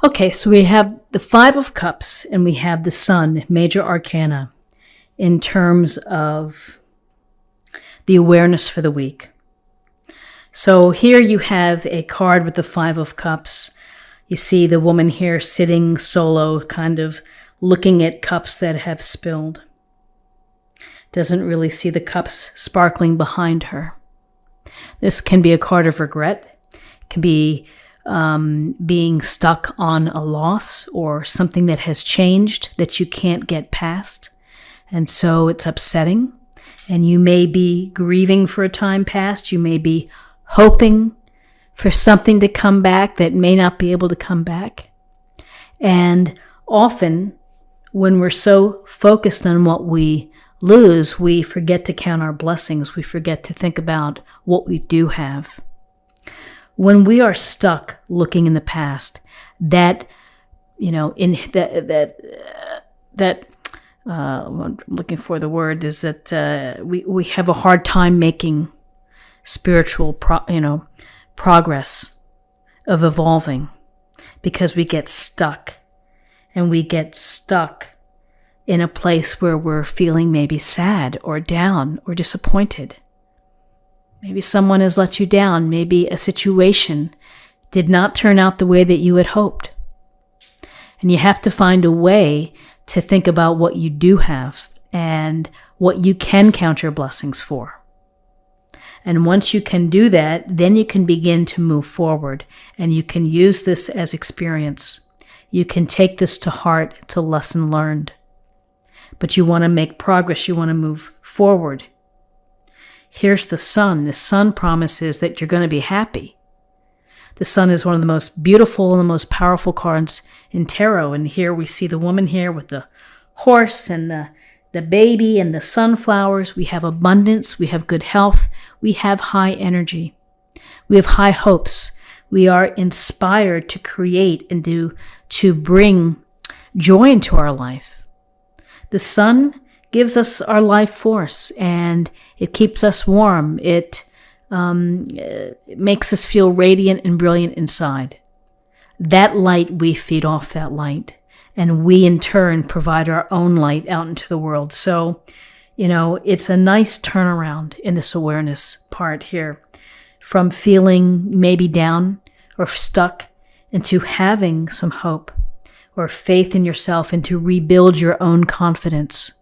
Okay, so we have the Five of Cups and we have the Sun, major arcana, in terms of the awareness for the week. So here you have a card with the Five of Cups. You see the woman here sitting solo, kind of looking at cups that have spilled. Doesn't really see the cups sparkling behind her. This can be a card of regret. It can be being stuck on a loss or something that has changed that you can't get past. And so it's upsetting. And you may be grieving for a time past. You may be hoping for something to come back that may not be able to come back. And often when we're so focused on what we lose, we forget to count our blessings. We forget to think about what we do have. When we are stuck looking in the past, I'm looking for the word, is that we have a hard time making spiritual progress of evolving, because we get stuck, and we get stuck in a place where we're feeling maybe sad or down or disappointed. Maybe someone has let you down. Maybe a situation did not turn out the way that you had hoped. And you have to find a way to think about what you do have and what you can count your blessings for. And once you can do that, then you can begin to move forward, and you can use this as experience. You can take this to heart, to lesson learned. But you want to make progress. You want to move forward. Here's the Sun. The Sun promises that you're going to be happy. The Sun is one of the most beautiful and the most powerful cards in tarot. And here we see the woman here with the horse and the baby and the sunflowers. We have abundance. We have good health. We have high energy. We have high hopes. We are inspired to create and to bring joy into our life. The Sun gives us our life force, and it keeps us warm. It makes us feel radiant and brilliant inside. That light, we feed off that light, and we in turn provide our own light out into the world. So, it's a nice turnaround in this awareness part here, from feeling maybe down or stuck into having some hope or faith in yourself, and to rebuild your own confidence.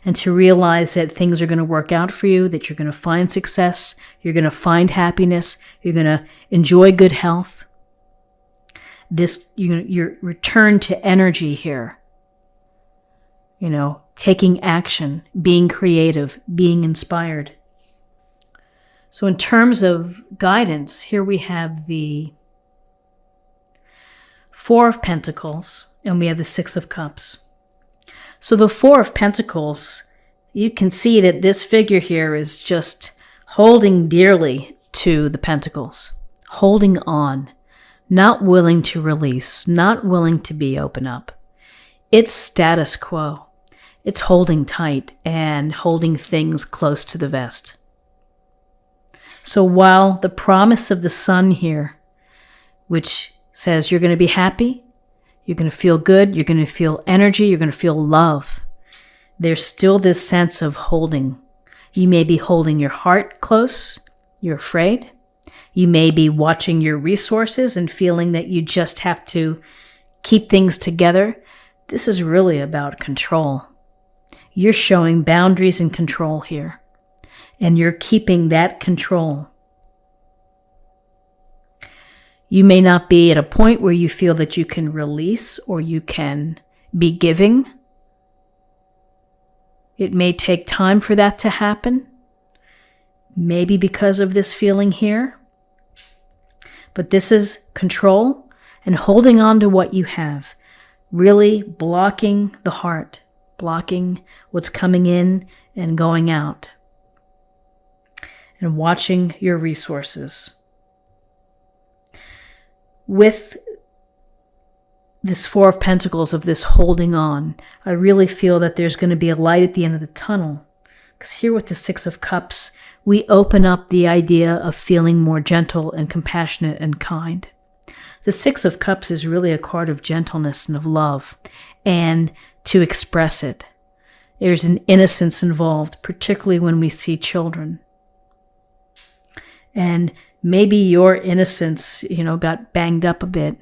And to realize that things are going to work out for you, that you're going to find success, you're going to find happiness, you're going to enjoy good health. Your return to energy here. Taking action, being creative, being inspired. So in terms of guidance, here we have the Four of Pentacles, and we have the Six of Cups. So the Four of Pentacles, you can see that this figure here is just holding dearly to the Pentacles, holding on, not willing to release, not willing to open up. It's status quo. It's holding tight and holding things close to the vest. So while the promise of the Sun here, which says you're going to be happy, you're going to feel good, you're going to feel energy, you're going to feel love, there's still this sense of holding. You may be holding your heart close, you're afraid. You may be watching your resources and feeling that you just have to keep things together. This is really about control. You're showing boundaries and control here, and you're keeping that control. You may not be at a point where you feel that you can release or you can be giving. It may take time for that to happen, maybe because of this feeling here. But this is control and holding on to what you have, really blocking the heart, blocking what's coming in and going out, and watching your resources. With this Four of Pentacles, of this holding on, I really feel that there's going to be a light at the end of the tunnel. Because here with the Six of Cups, we open up the idea of feeling more gentle and compassionate and kind. The Six of Cups is really a card of gentleness and of love, and to express it. There's an innocence involved, particularly when we see children. And maybe your innocence, got banged up a bit,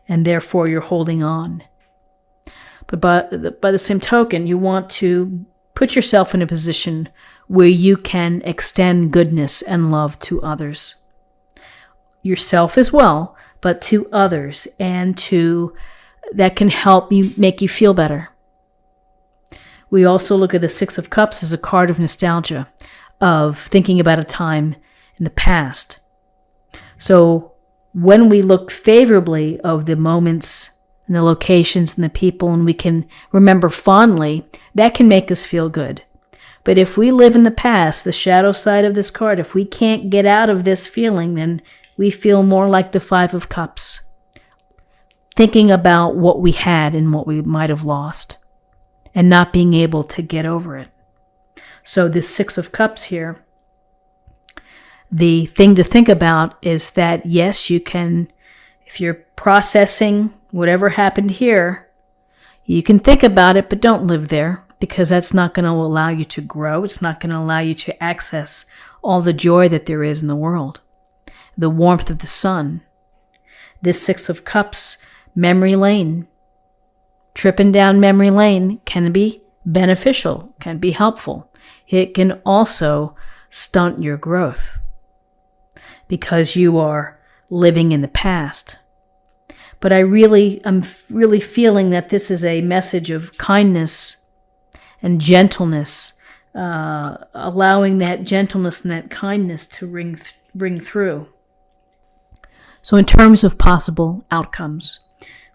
and therefore you're holding on. But by the same token, you want to put yourself in a position where you can extend goodness and love to others. Yourself as well, but to others, and that can help you, make you feel better. We also look at the Six of Cups as a card of nostalgia, of thinking about a time in the past. So when we look favorably of the moments and the locations and the people, and we can remember fondly, that can make us feel good. But if we live in the past, the shadow side of this card, if we can't get out of this feeling, then we feel more like the Five of Cups, thinking about what we had and what we might have lost, and not being able to get over it. So this Six of Cups here, the thing to think about is that, yes, you can, if you're processing whatever happened here, you can think about it, but don't live there, because that's not going to allow you to grow. It's not going to allow you to access all the joy that there is in the world, the warmth of the sun. This Six of Cups, memory lane, tripping down memory lane can be beneficial, can be helpful. It can also stunt your growth because you are living in the past. But I'm really feeling that this is a message of kindness and gentleness, allowing that gentleness and that kindness to ring through. So in terms of possible outcomes,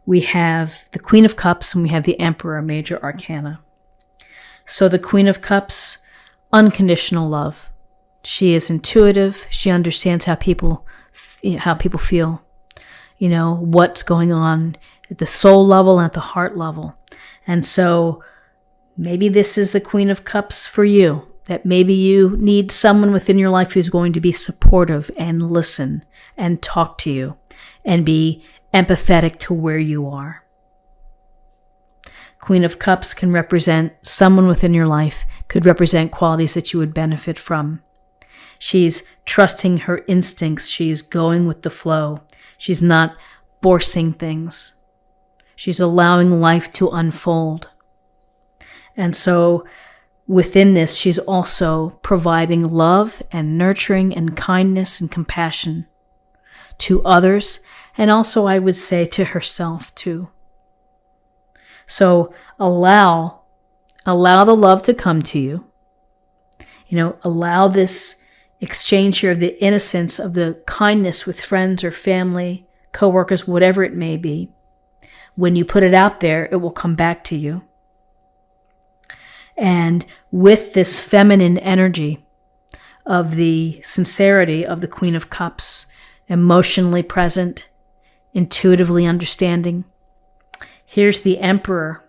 we have the Queen of Cups and we have the Emperor, major arcana. So the Queen of Cups, unconditional love. She is intuitive. She understands how people feel, what's going on at the soul level and at the heart level. And so maybe this is the Queen of Cups for you, that maybe you need someone within your life who's going to be supportive and listen and talk to you and be empathetic to where you are. Queen of Cups can represent someone within your life, could represent qualities that you would benefit from. She's trusting her instincts. She's going with the flow. She's not forcing things. She's allowing life to unfold. And so within this, she's also providing love and nurturing and kindness and compassion to others, and also, I would say, to herself too. So allow the love to come to you. Allow this exchange here of the innocence, of the kindness with friends or family, coworkers, whatever it may be. When you put it out there, it will come back to you. And with this feminine energy of the sincerity of the Queen of Cups, emotionally present, intuitively understanding, here's the Emperor.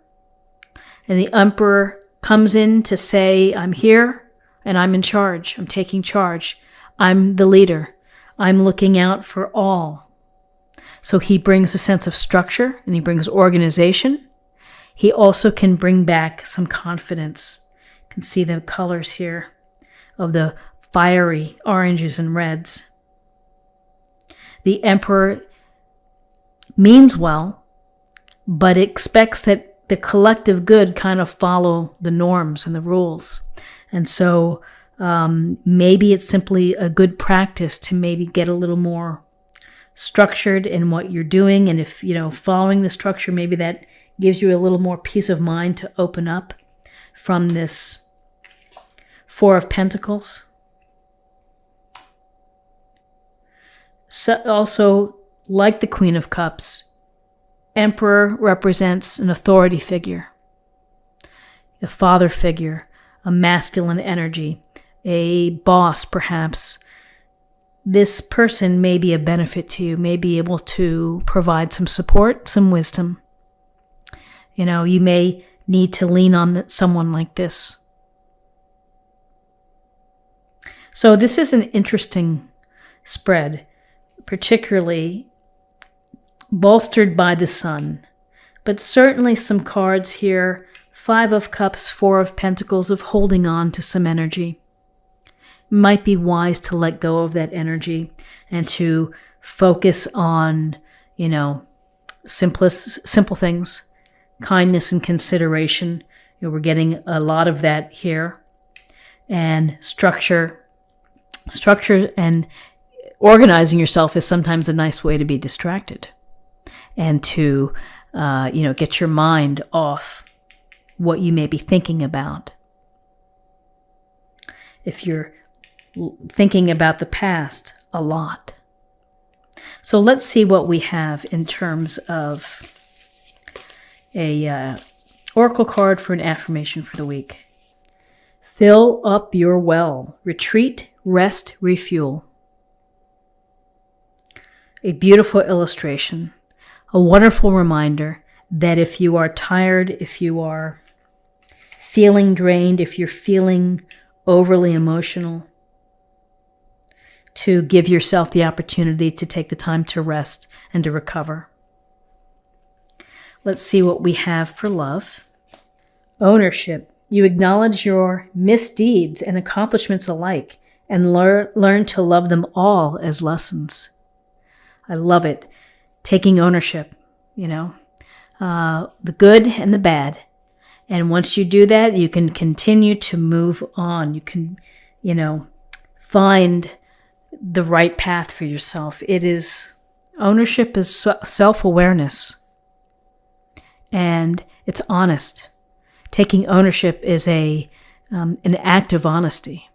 And the Emperor comes in to say, I'm here and I'm in charge. I'm taking charge. I'm the leader. I'm looking out for all. So he brings a sense of structure and he brings organization. He also can bring back some confidence. You can see the colors here of the fiery oranges and reds. The Emperor means well, but expects that the collective good kind of follow the norms and the rules. And so maybe it's simply a good practice to maybe get a little more structured in what you're doing. And if, following the structure, maybe that gives you a little more peace of mind to open up from this Four of Pentacles. So also, like the Queen of Cups, Emperor represents an authority figure, a father figure, a masculine energy, a boss perhaps. This person may be a benefit to you, may be able to provide some support, some wisdom. You may need to lean on someone like this. So this is an interesting spread, particularly bolstered by the sun. But certainly some cards here, 5 of Cups, 4 of Pentacles, of holding on to some energy. Might be wise to let go of that energy and to focus on, simple things, kindness and consideration. We're getting a lot of that here. And structure and organizing yourself is sometimes a nice way to be distracted and to, get your mind off what you may be thinking about. If you're thinking about the past a lot. So let's see what we have in terms of a oracle card for an affirmation for the week. Fill up your well. Retreat, rest, refuel. A beautiful illustration. A wonderful reminder that if you are tired, if you are feeling drained, if you're feeling overly emotional, to give yourself the opportunity to take the time to rest and to recover. Let's see what we have for love. Ownership. You acknowledge your misdeeds and accomplishments alike and learn to love them all as lessons. I love it. Taking ownership, the good and the bad. And once you do that, you can continue to move on. You can, find the right path for yourself. Ownership is self-awareness. And it's honest. Taking ownership is an act of honesty.